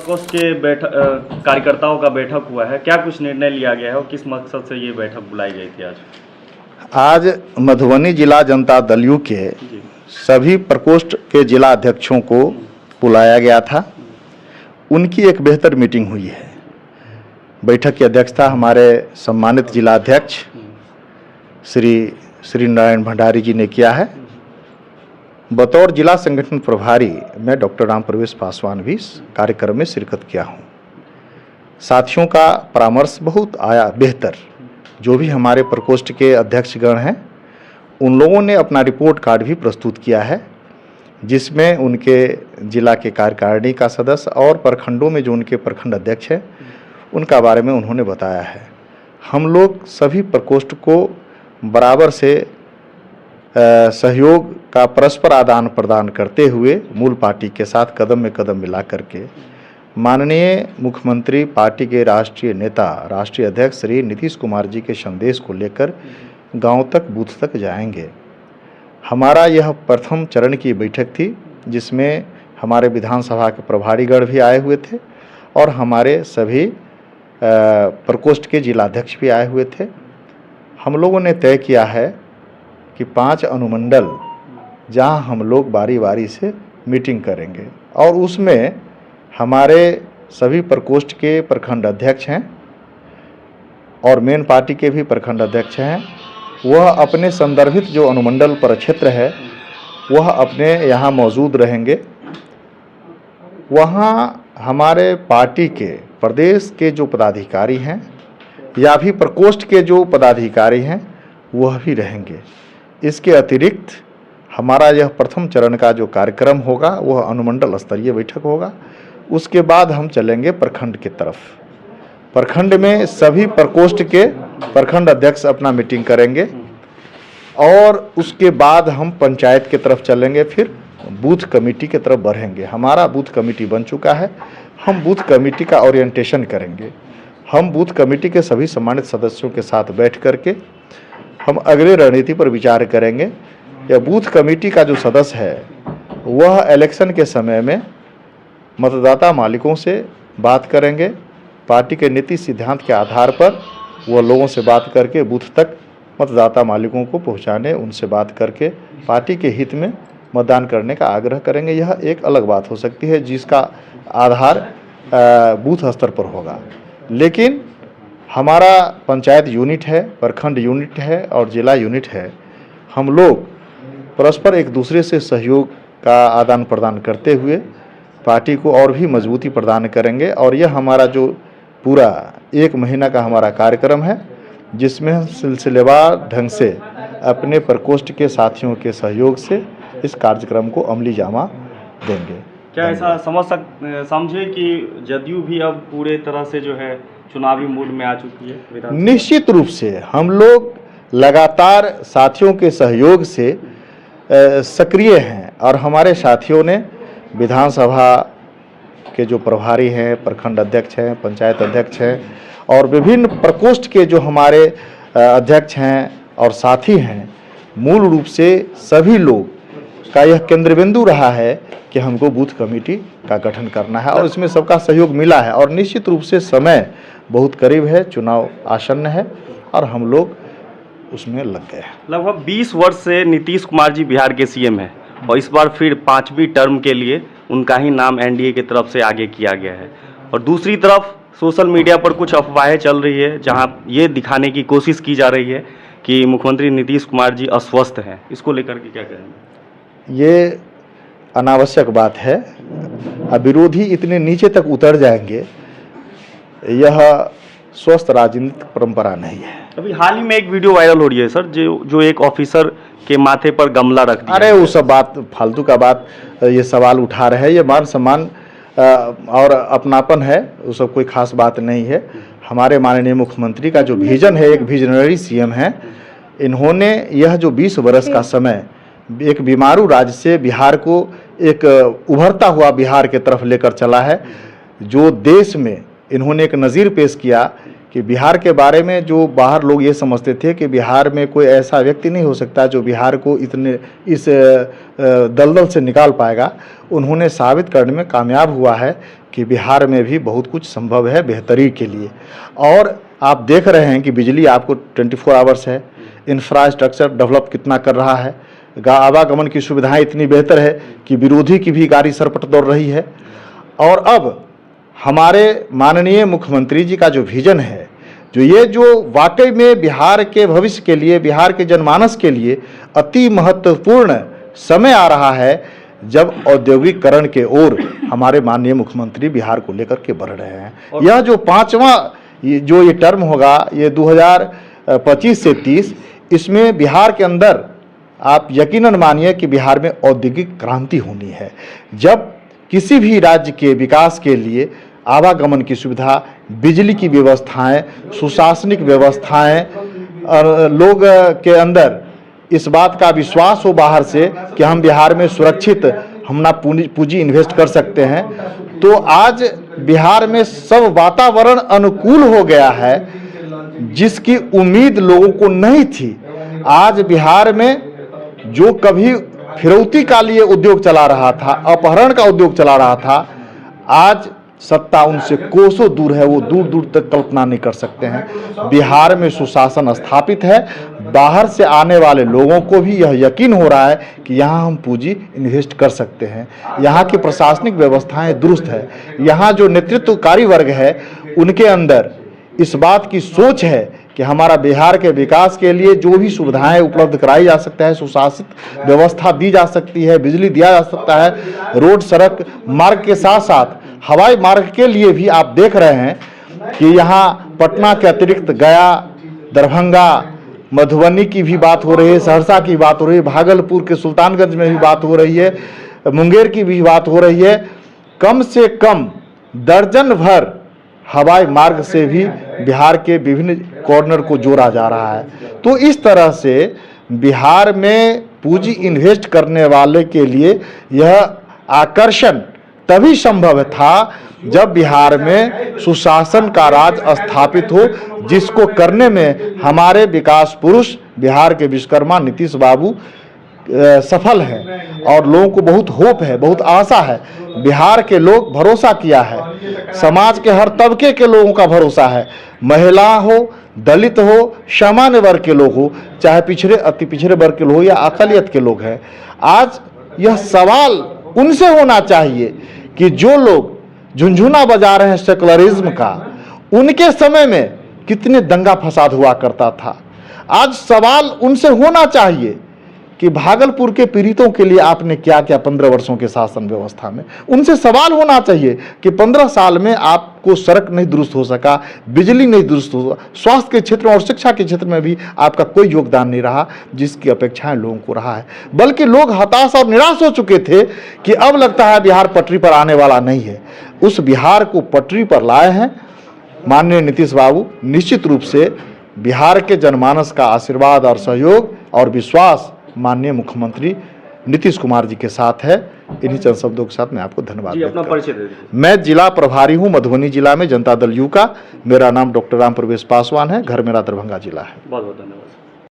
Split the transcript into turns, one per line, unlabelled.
प्रकोष्ठ के कार्यकर्ताओं का बैठक हुआ है, क्या कुछ निर्णय लिया गया है और किस मकसद से ये बैठक बुलाई गई थी
आज मधुबनी जिला जनता दल यू के सभी प्रकोष्ठ के जिला अध्यक्षों को बुलाया गया था। उनकी एक बेहतर मीटिंग हुई है। बैठक की अध्यक्षता हमारे सम्मानित जिला अध्यक्ष श्री नारायण भंडारी जी ने किया है। बतौर जिला संगठन प्रभारी मैं डॉक्टर राम प्रवेश पासवान भी इस कार्यक्रम में शिरकत किया हूँ। साथियों का परामर्श बहुत आया बेहतर। जो भी हमारे प्रकोष्ठ के अध्यक्षगण हैं उन लोगों ने अपना रिपोर्ट कार्ड भी प्रस्तुत किया है, जिसमें उनके जिला के कार्यकारिणी का सदस्य और प्रखंडों में जो उनके प्रखंड अध्यक्ष हैं उनका बारे में उन्होंने बताया है। हम लोग सभी प्रकोष्ठ को बराबर से सहयोग का परस्पर आदान प्रदान करते हुए मूल पार्टी के साथ कदम में कदम मिला करके माननीय मुख्यमंत्री पार्टी के राष्ट्रीय नेता राष्ट्रीय अध्यक्ष श्री नीतीश कुमार जी के संदेश को लेकर गांव तक बूथ तक जाएंगे। हमारा यह प्रथम चरण की बैठक थी, जिसमें हमारे विधानसभा के प्रभारीगण भी आए हुए थे और हमारे सभी प्रकोष्ठ के जिलाध्यक्ष भी आए हुए थे। हम लोगों ने तय किया है कि 5 अनुमंडल जहां हम लोग बारी बारी से मीटिंग करेंगे और उसमें हमारे सभी प्रकोष्ठ के प्रखंड अध्यक्ष हैं और मेन पार्टी के भी प्रखंड अध्यक्ष हैं। वह अपने संदर्भित जो अनुमंडल प्रक्षेत्र है वह अपने यहाँ मौजूद रहेंगे। वहाँ हमारे पार्टी के प्रदेश के जो पदाधिकारी हैं या भी प्रकोष्ठ के जो पदाधिकारी हैं वह भी रहेंगे। इसके अतिरिक्त हमारा यह प्रथम चरण का जो कार्यक्रम होगा वह अनुमंडल स्तरीय बैठक होगा। उसके बाद हम चलेंगे प्रखंड की तरफ। प्रखंड में सभी प्रकोष्ठ के प्रखंड अध्यक्ष अपना मीटिंग करेंगे और उसके बाद हम पंचायत की तरफ चलेंगे, फिर बूथ कमेटी की तरफ बढ़ेंगे। हमारा बूथ कमेटी बन चुका है। हम बूथ कमेटी का ओरिएंटेशन करेंगे। हम बूथ कमेटी के सभी सम्मानित सदस्यों के साथ बैठ करके हम अगले रणनीति पर विचार करेंगे। यह बूथ कमेटी का जो सदस्य है वह इलेक्शन के समय में मतदाता मालिकों से बात करेंगे। पार्टी के नीति सिद्धांत के आधार पर वह लोगों से बात करके बूथ तक मतदाता मालिकों को पहुंचाने, उनसे बात करके पार्टी के हित में मतदान करने का आग्रह करेंगे। यह एक अलग बात हो सकती है जिसका आधार बूथ स्तर पर होगा, लेकिन हमारा पंचायत यूनिट है, प्रखंड यूनिट है और जिला यूनिट है। हम लोग परस्पर एक दूसरे से सहयोग का आदान प्रदान करते हुए पार्टी को और भी मजबूती प्रदान करेंगे। और यह हमारा जो पूरा 1 महीना का हमारा कार्यक्रम है, जिसमें हम सिलसिलेवार ढंग से अपने प्रकोष्ठ के साथियों के सहयोग से इस कार्यक्रम को अमली जामा देंगे।
क्या ऐसा समझे कि जदयू भी अब पूरे तरह से जो है चुनावी मूड में आ चुकी है?
निश्चित रूप से हम लोग लगातार साथियों के सहयोग से सक्रिय हैं और हमारे साथियों ने विधानसभा के जो प्रभारी हैं, प्रखंड अध्यक्ष हैं, पंचायत अध्यक्ष हैं और विभिन्न प्रकोष्ठ के जो हमारे अध्यक्ष हैं और साथी हैं, मूल रूप से सभी लोग का यह केंद्र बिंदु रहा है कि हमको बूथ कमेटी का गठन करना है और इसमें सबका सहयोग मिला है। और निश्चित रूप से समय बहुत करीब है, चुनाव आसन्न है और हम लोग उसमें लग गए हैं।
लगभग 20 वर्ष से नीतीश कुमार जी बिहार के सीएम हैं और इस बार फिर 5वीं टर्म के लिए उनका ही नाम एनडीए की तरफ से आगे किया गया है। और दूसरी तरफ सोशल मीडिया पर कुछ अफवाहें चल रही है जहां ये दिखाने की कोशिश की जा रही है कि मुख्यमंत्री नीतीश कुमार जी अस्वस्थ हैं। इसको लेकर के क्या कहेंगे?
ये अनावश्यक बात है। अब विरोधी इतने नीचे तक उतर जाएंगे, यह स्वस्थ राजनीतिक परंपरा नहीं है।
अभी हाल ही में एक वीडियो वायरल हो रही है सर, जो एक ऑफिसर के माथे पर गमला रख दिया।
अरे वो सब बात फालतू का बात, ये सवाल उठा रहे हैं। ये मान सम्मान और अपनापन है, वो सब कोई खास बात नहीं है। हमारे माननीय मुख्यमंत्री का जो विजन है, एक विजनरी सीएम है। इन्होंने यह जो 20 वर्ष का समय एक बीमारू राज्य से बिहार को एक उभरता हुआ बिहार के तरफ लेकर चला है। जो देश में इन्होंने एक नज़ीर पेश किया कि बिहार के बारे में जो बाहर लोग ये समझते थे कि बिहार में कोई ऐसा व्यक्ति नहीं हो सकता जो बिहार को इतने इस दलदल से निकाल पाएगा, उन्होंने साबित करने में कामयाब हुआ है कि बिहार में भी बहुत कुछ संभव है बेहतरी के लिए। और आप देख रहे हैं कि बिजली आपको 24 आवर्स है, इंफ्रास्ट्रक्चर डेवलप कितना कर रहा है, आवागमन की सुविधाएं इतनी बेहतर है कि विरोधी की भी गाड़ी सरपट दौड़ रही है। और अब हमारे माननीय मुख्यमंत्री जी का जो विजन है, जो वाकई में बिहार के भविष्य के लिए, बिहार के जनमानस के लिए अति महत्वपूर्ण समय आ रहा है, जब औद्योगिकरण के ओर हमारे माननीय मुख्यमंत्री बिहार को लेकर के बढ़ रहे हैं। यह जो पांचवा जो ये टर्म होगा, ये 2025 से 30, इसमें बिहार के अंदर आप यकीनन मानिए कि बिहार में औद्योगिक क्रांति होनी है। जब किसी भी राज्य के विकास के लिए आवागमन की सुविधा, बिजली की व्यवस्थाएं, सुशासनिक व्यवस्थाएं, और लोग के अंदर इस बात का विश्वास हो बाहर से कि हम बिहार में सुरक्षित हम ना पूंजी इन्वेस्ट कर सकते हैं, तो आज बिहार में सब वातावरण अनुकूल हो गया है, जिसकी उम्मीद लोगों को नहीं थी। आज बिहार में जो कभी फिरौती का लिए उद्योग चला रहा था, अपहरण का उद्योग चला रहा था, आज सत्ता उनसे कोसों दूर है, वो दूर दूर तक कल्पना नहीं कर सकते हैं। बिहार में सुशासन स्थापित है, बाहर से आने वाले लोगों को भी यह यकीन हो रहा है कि यहाँ हम पूंजी इन्वेस्ट कर सकते हैं। यहाँ की प्रशासनिक व्यवस्थाएं दुरुस्त है, यहाँ जो नेतृत्वकारी वर्ग है उनके अंदर इस बात की सोच है कि हमारा बिहार के विकास के लिए जो भी सुविधाएं उपलब्ध कराई जा सकता है, सुशासित व्यवस्था दी जा सकती है, बिजली दिया जा सकता है, रोड सड़क मार्ग के साथ साथ हवाई मार्ग के लिए भी आप देख रहे हैं कि यहाँ पटना के अतिरिक्त गया, दरभंगा, मधुबनी की भी बात हो रही है, सहरसा की बात हो रही है, भागलपुर के सुल्तानगंज में भी बात हो रही है, मुंगेर की भी बात हो रही है। कम से कम दर्जन भर हवाई मार्ग से भी बिहार के विभिन्न कॉर्नर को जोड़ा जा रहा है। तो इस तरह से बिहार में पूंजी इन्वेस्ट करने वाले के लिए यह आकर्षण तभी संभव था जब बिहार में सुशासन का राज स्थापित हो, जिसको करने में हमारे विकास पुरुष बिहार के विश्वकर्मा नीतीश बाबू सफल हैं और लोगों को बहुत होप है, बहुत आशा है। बिहार के लोग भरोसा किया है, समाज के हर तबके के लोगों का भरोसा है, महिला हो, दलित हो, सामान्य वर्ग के लोग हो, चाहे पिछड़े अति पिछड़े वर्ग के लोग या अकलियत के लोग हैं। आज यह सवाल उनसे होना चाहिए कि जो लोग झुनझुना बजा रहे हैं सेकुलरिज्म का, उनके समय में कितने दंगा फसाद हुआ करता था। आज सवाल उनसे होना चाहिए कि भागलपुर के पीड़ितों के लिए आपने क्या क्या 15 वर्षों के शासन व्यवस्था में। उनसे सवाल होना चाहिए कि 15 साल में आपको सड़क नहीं दुरुस्त हो सका, बिजली नहीं दुरुस्त हो, स्वास्थ्य के क्षेत्र में और शिक्षा के क्षेत्र में भी आपका कोई योगदान नहीं रहा, जिसकी अपेक्षाएं लोगों को रहा है। बल्कि लोग हताश और निराश हो चुके थे कि अब लगता है बिहार पटरी पर आने वाला नहीं है। उस बिहार को पटरी पर लाए हैं माननीय नीतीश बाबू। निश्चित रूप से बिहार के जनमानस का आशीर्वाद और सहयोग और विश्वास माननीय मुख्यमंत्री नीतीश कुमार जी के साथ है। इन्हीं चंद शब्दों के साथ मैं आपको धन्यवाद
अपना परिचय दे दीजिए।
मैं जिला प्रभारी हूं मधुबनी जिला में जनता दल यू का। मेरा नाम डॉक्टर राम प्रवेश पासवान है, घर मेरा दरभंगा जिला है।
बहुत बहुत धन्यवाद।